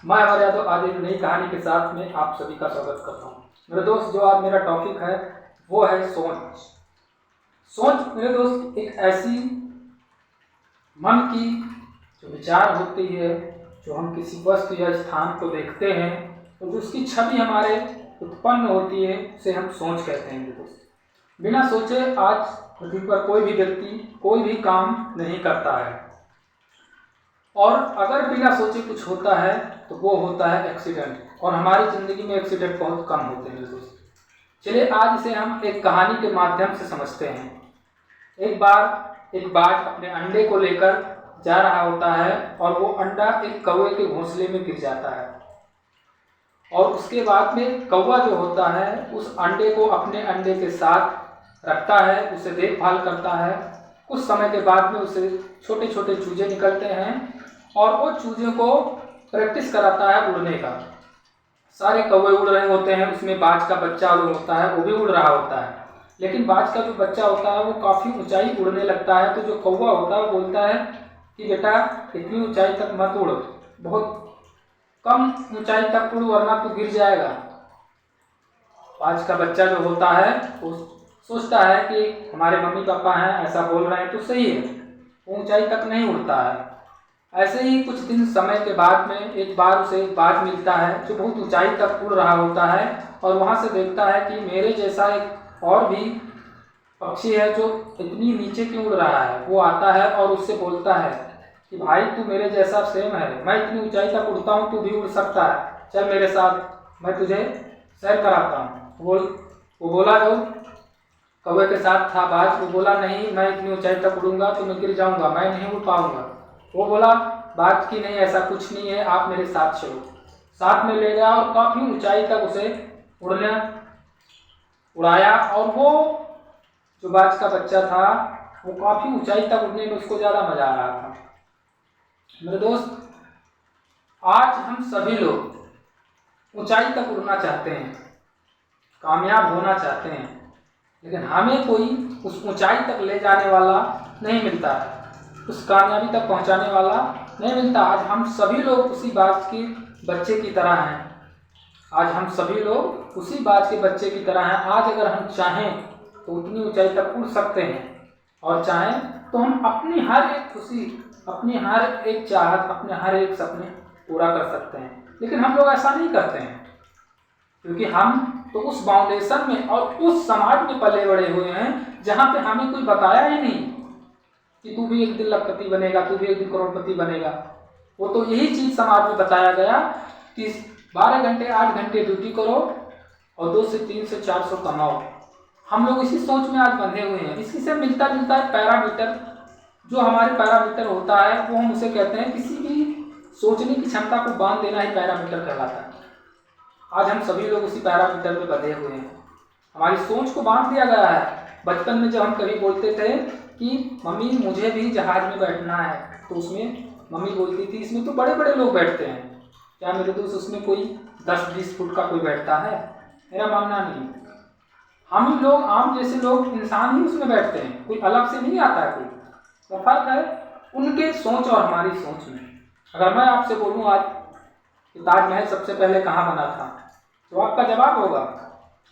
मैं अमर यादव आज एक नई कहानी के साथ में आप सभी का स्वागत करता हूँ। मेरे दोस्त, जो आज मेरा टॉपिक है वो है सोच। सोच मेरे दोस्त एक ऐसी मन की जो विचार होती है, जो हम किसी वस्तु या स्थान को देखते हैं और जो उसकी छवि हमारे उत्पन्न होती है, उसे हम सोच कहते हैं। मेरे दोस्त, बिना सोचे आज पृथ्वी पर कोई भी व्यक्ति कोई भी काम नहीं करता है, और अगर बिना सोचे कुछ होता है तो वो होता है एक्सीडेंट। और हमारी ज़िंदगी में एक्सीडेंट बहुत कम होते हैं दोस्त। चलिए आज इसे हम एक कहानी के माध्यम से समझते हैं। एक बार एक बाज अपने अंडे को लेकर जा रहा होता है और वो अंडा एक कौवे के घोंसले में गिर जाता है। और उसके बाद में कौवा जो होता है उस अंडे को अपने अंडे के साथ रखता है, उसे देखभाल करता है। कुछ समय के बाद में उसे छोटे छोटे चूजे निकलते हैं और वो चूजे को प्रैक्टिस कराता है उड़ने का। सारे कौवे उड़ रहे होते हैं, उसमें बाज का बच्चा जो होता है वो भी उड़ रहा होता है, लेकिन बाज का जो बच्चा होता है वो काफ़ी ऊंचाई उड़ने लगता है। तो जो कौवा होता है वो बोलता है कि बेटा इतनी ऊंचाई तक मत उड़, बहुत कम ऊंचाई तक उड़ वरना तो गिर जाएगा। बाज का बच्चा जो होता है वो सोचता है कि हमारे मम्मी पापा हैं, ऐसा बोल रहे हैं तो सही है, वो ऊंचाई तक नहीं उड़ता है। ऐसे ही कुछ दिन समय के बाद में एक बार उसे एक बाज मिलता है जो बहुत ऊंचाई तक उड़ रहा होता है, और वहाँ से देखता है कि मेरे जैसा एक और भी पक्षी है जो इतनी नीचे क्यों उड़ रहा है। वो आता है और उससे बोलता है कि भाई तू मेरे जैसा सेम है, मैं इतनी ऊंचाई तक उड़ता हूँ, तू भी उड़ सकता है, चल मेरे साथ, मैं तुझे सैर कराता हूँ। वो बोला जो कौवे के साथ था बाज, वो बोला नहीं, मैं इतनी ऊंचाई तक उड़ूंगा तो मैं गिर जाऊंगा, मैं नहीं उड़ पाऊंगा। वो बोला बात की नहीं, ऐसा कुछ नहीं है, आप मेरे साथ चलो। साथ में ले गया और काफ़ी ऊंचाई तक उसे उड़ाया। और वो जो बाज का बच्चा था वो काफ़ी ऊंचाई तक उड़ने में उसको ज़्यादा मज़ा आ रहा था। मेरे दोस्त, आज हम सभी लोग ऊंचाई तक उड़ना चाहते हैं, कामयाब होना चाहते हैं, लेकिन हमें कोई उस ऊंचाई तक ले जाने वाला नहीं मिलता है, उस कामयाबी तक पहुंचाने वाला नहीं मिलता। आज हम सभी लोग उसी बाज के बच्चे की तरह हैं। आज हम सभी लोग उसी बाज के बच्चे की तरह हैं। आज अगर हम चाहें तो उतनी ऊंचाई तक उड़ सकते हैं, और चाहें तो हम अपनी हर एक खुशी, अपनी हर एक चाहत, अपने हर एक सपने पूरा कर सकते हैं। लेकिन हम लोग ऐसा नहीं करते हैं, क्योंकि हम तो उस फाउंडेशन में और उस समाज में पले बड़े हुए हैं जहाँ पे हमें कोई बताया ही नहीं कि तू भी एक दिन लखपति बनेगा, तू भी एक दिन करोड़पति बनेगा। वो तो यही चीज़ समाज में बताया गया कि 12 घंटे 8 घंटे ड्यूटी करो और 2 से 3 से 400 कमाओ। हम लोग इसी सोच में आज बंधे हुए हैं। इसी से मिलता जुलता है पैरामीटर, जो हमारे पैरामीटर होता है वो हम उसे कहते हैं, किसी भी सोचने की क्षमता को बांध देना ही पैरामीटर कहलाता है। आज हम सभी लोग उसी पैरामीटर में बंधे हुए हैं। हमारी सोच को बांध दिया गया है। बचपन में जब हम कभी बोलते थे कि मम्मी मुझे भी जहाज में बैठना है, तो उसमें मम्मी बोलती थी इसमें तो बड़े बड़े लोग बैठते हैं। क्या मेरे दोस्त उसमें कोई 10-20 फुट का कोई बैठता है? मेरा मानना नहीं। हम लोग आम जैसे लोग इंसान ही उसमें बैठते हैं, कोई अलग से नहीं आता है कोई। तो फर्क है उनके सोच और हमारी सोच में। अगर मैं आपसे बोलूँ आज कि ताजमहल सबसे पहले कहाँ बना था, तो आपका जवाब होगा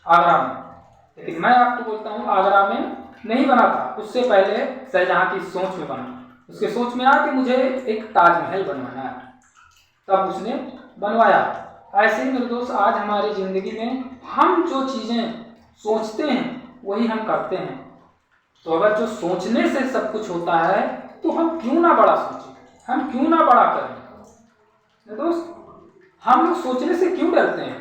आगरा में। लेकिन मैं आपको बोलता हूँ आगरा में नहीं बना था, उससे पहले शाहजहां की सोच में बना। उसके सोच में आया कि मुझे एक ताजमहल बनवाना है, तब उसने बनवाया। ऐसे ही मेरे दोस्त, आज हमारी ज़िंदगी में हम जो चीज़ें सोचते हैं वही हम करते हैं। तो अगर जो सोचने से सब कुछ होता है तो हम क्यों ना बड़ा सोचें, हम क्यों ना बड़ा करें। मेरे दोस्त, हम लोग सोचने से क्यों डरते हैं?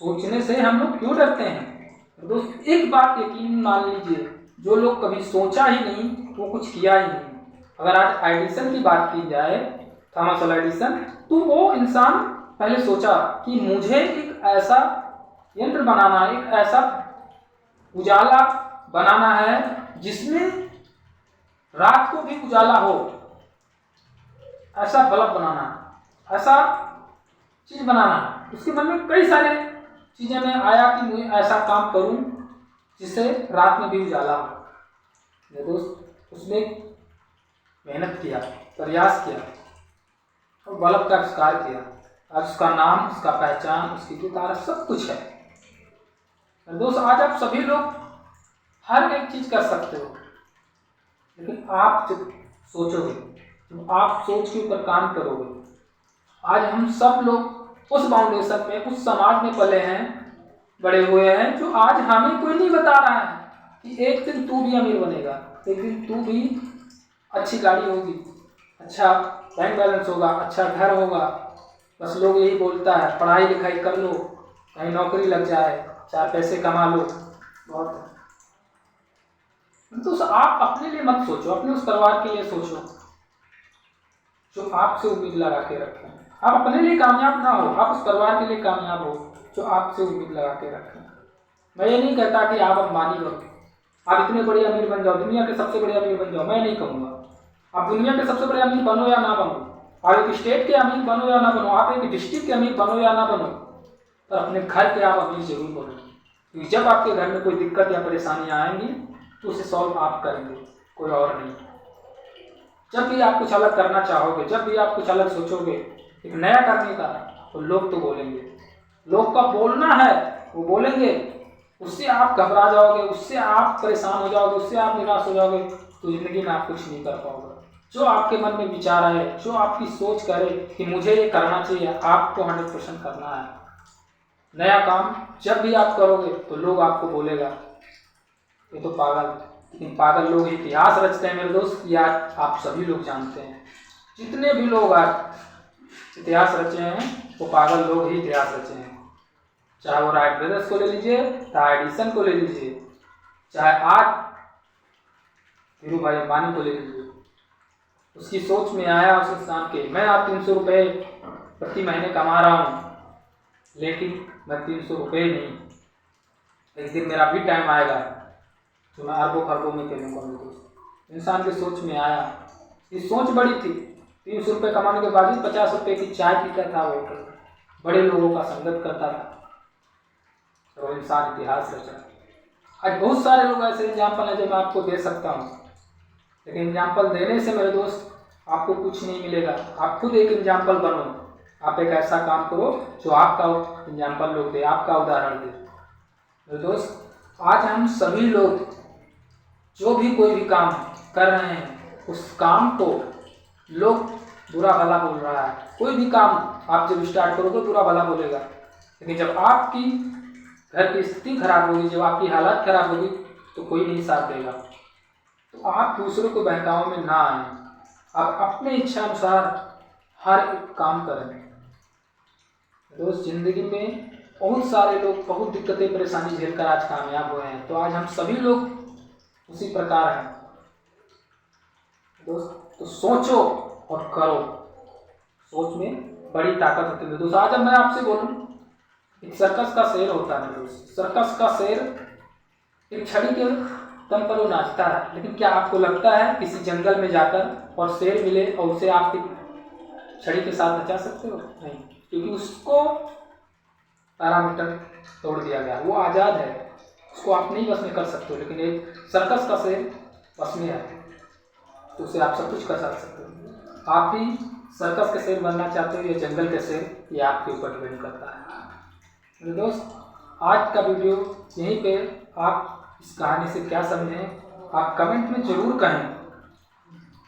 सोचने से हम लोग क्यों डरते हैं? दोस्त, एक बात यकीन मान लीजिए, जो लोग कभी सोचा ही नहीं वो कुछ किया ही नहीं। अगर आज एडिसन की बात की जाए, थॉमस अल्वा एडिसन, तो वो इंसान पहले सोचा कि मुझे एक ऐसा यंत्र बनाना है, एक ऐसा उजाला बनाना है जिसमें रात को भी उजाला हो, ऐसा बल्ब बनाना, ऐसा चीज़ बनाना। उसके मन में कई सारे चीज़ें में आया कि मुझे ऐसा काम करूं जिससे रात में भी उजाला हो। मेरे दोस्त, उसने मेहनत किया, प्रयास किया, और बल्ब का आविष्कार किया। आज उसका नाम, उसका पहचान, उसकी तारीफ सब कुछ है। दोस्त आज आप सभी लोग हर एक चीज कर सकते हो, लेकिन आप जब सोचोगे, जब आप सोच के ऊपर काम करोगे। आज हम सब लोग उस फाउंडेशन में, उस समाज में पले हैं, बड़े हुए हैं, जो आज हमें कोई नहीं बता रहा है कि एक दिन तू भी अमीर बनेगा, एक दिन तू भी अच्छी गाड़ी होगी, अच्छा बैंक बैलेंस होगा, अच्छा घर होगा। बस लोग यही बोलता है पढ़ाई लिखाई कर लो, कहीं नौकरी लग जाए, 4 पैसे कमा लो, बहुत है। तो आप अपने लिए मत सोचो, अपने उस परिवार के लिए सोचो जो आपसे उम्मीद लगा के रखें। आप अपने लिए कामयाब ना हो, आप उस परिवार के लिए कामयाब हो जो आपसे उम्मीद लगा के रखें। मैं ये नहीं कहता कि आप अंबानी बनो, आप इतने बड़े अमीर बन जाओ, दुनिया के सबसे बड़े अमीर बन जाओ, मैं नहीं कहूँगा। आप दुनिया के सबसे बड़े अमीर बनो या ना बनो, आप एक स्टेट के अमीर बनो या ना बनो, आप एक डिस्ट्रिक्ट के अमीर बनो या ना बनो, पर अपने घर के आप अमीर जरूर बनो। क्योंकि जब आपके घर में कोई दिक्कत या परेशानियाँ आएंगी तो उसे सॉल्व आप करेंगे, कोई और नहीं। जब भी आप कुछ अलग करना चाहोगे, जब भी आप कुछ अलग सोचोगे एक नया करने का, तो लोग तो बोलेंगे, लोग का बोलना है, वो बोलेंगे, उससे आप घबरा जाओगे, उससे आप परेशान हो जाओगे, उससे आप निराश हो जाओगे, तो जिंदगी में आप कुछ नहीं कर पाओगे। जो आपके मन में विचार है, जो आपकी सोच करे कि मुझे ये करना चाहिए, आपको 100% करना है। नया काम जब भी आप करोगे तो लोग आपको बोलेगा ये तो पागल, लेकिन पागल लोग इतिहास रचते हैं मेरे दोस्त, या आप सभी लोग जानते हैं। जितने भी लोग आज इतिहास रचे हैं वो पागल लोग ही इतिहास रचे हैं। चाहे वो राइट ब्रदर्स को ले लीजिए, चाहे एडिसन को ले लीजिए, चाहे आज धीरू भाई अंबानी को ले लीजिए। उसकी सोच में आया उस इंसान के, मैं आप 300 रुपये प्रति महीने कमा रहा हूँ, लेकिन मैं 300 रुपये नहीं, एक दिन मेरा भी टाइम आएगा तो मैं अरबों खरबों में खेलूँगा। मेरे दोस्त इंसान की सोच में आया, ये सोच बड़ी थी। 300 रुपये कमाने के बाद भी 50 रुपये की चाय पीता था, वो बड़े लोगों का संगत करता था, तो इंसान इतिहास रचा। आज बहुत सारे लोग ऐसे एग्जाम्पल हैं जो मैं आपको दे सकता हूँ, लेकिन एग्जाम्पल देने से मेरे दोस्त आपको कुछ नहीं मिलेगा। आप खुद एक एग्जाम्पल बनो, आप एक ऐसा काम करो जो आपका एग्जाम्पल लोग दे, आपका उदाहरण दे। मेरे दोस्त आज हम सभी लोग जो भी कोई भी काम कर रहे हैं, उस काम को लोग बुरा भला बोल रहा है। कोई भी काम आप जब स्टार्ट करोगे बुरा भला बोलेगा, लेकिन जब आपकी घर की स्थिति खराब होगी, जब आपकी हालत खराब होगी, तो कोई नहीं साथ देगा। तो आप दूसरों को बहकावे में ना आए, आप अपने इच्छा अनुसार हर एक काम करें। दोस्त जिंदगी में बहुत सारे लोग बहुत दिक्कतें परेशानी झेलकर आज कामयाब हुए हैं, तो आज हम सभी लोग उसी प्रकार हैं। दोस्त तो सोचो और करो, सोच में बड़ी ताकत होती है। दोस्त आज अब मैं आपसे बोलूं, एक सर्कस का शेर होता है दोस्त, सर्कस का शेर एक छड़ी के दम पर वो नाचता है, लेकिन क्या आपको लगता है किसी जंगल में जाकर और शेर मिले और उसे आप छड़ी के साथ नचा सकते हो? नहीं, क्योंकि उसको पैरामीटर तोड़ दिया गया, वो आज़ाद है, उसको आप नहीं बस में कर सकते हो। लेकिन एक सर्कस का शेर बस में है, तो उसे आप सब कुछ कर सकते हो। आप भी सर्कस के शेर बनना चाहते हो या जंगल के शेर, ये आपके ऊपर डिपेंड करता है। मेरे दोस्त आज का वीडियो यहीं पे, आप इस कहानी से क्या समझें आप कमेंट में ज़रूर कहें।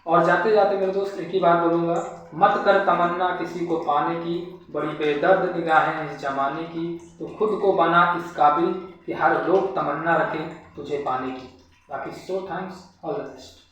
और जाते जाते मेरे दोस्त एक ही बात बोलूँगा, मत कर तमन्ना किसी को पाने की, बड़ी बेदर्द निगाहें इस जमाने की, तो खुद को बना इस काबिल कि हर लोग तमन्ना रखें तुझे पाने की। बाकी so thanks, all the best.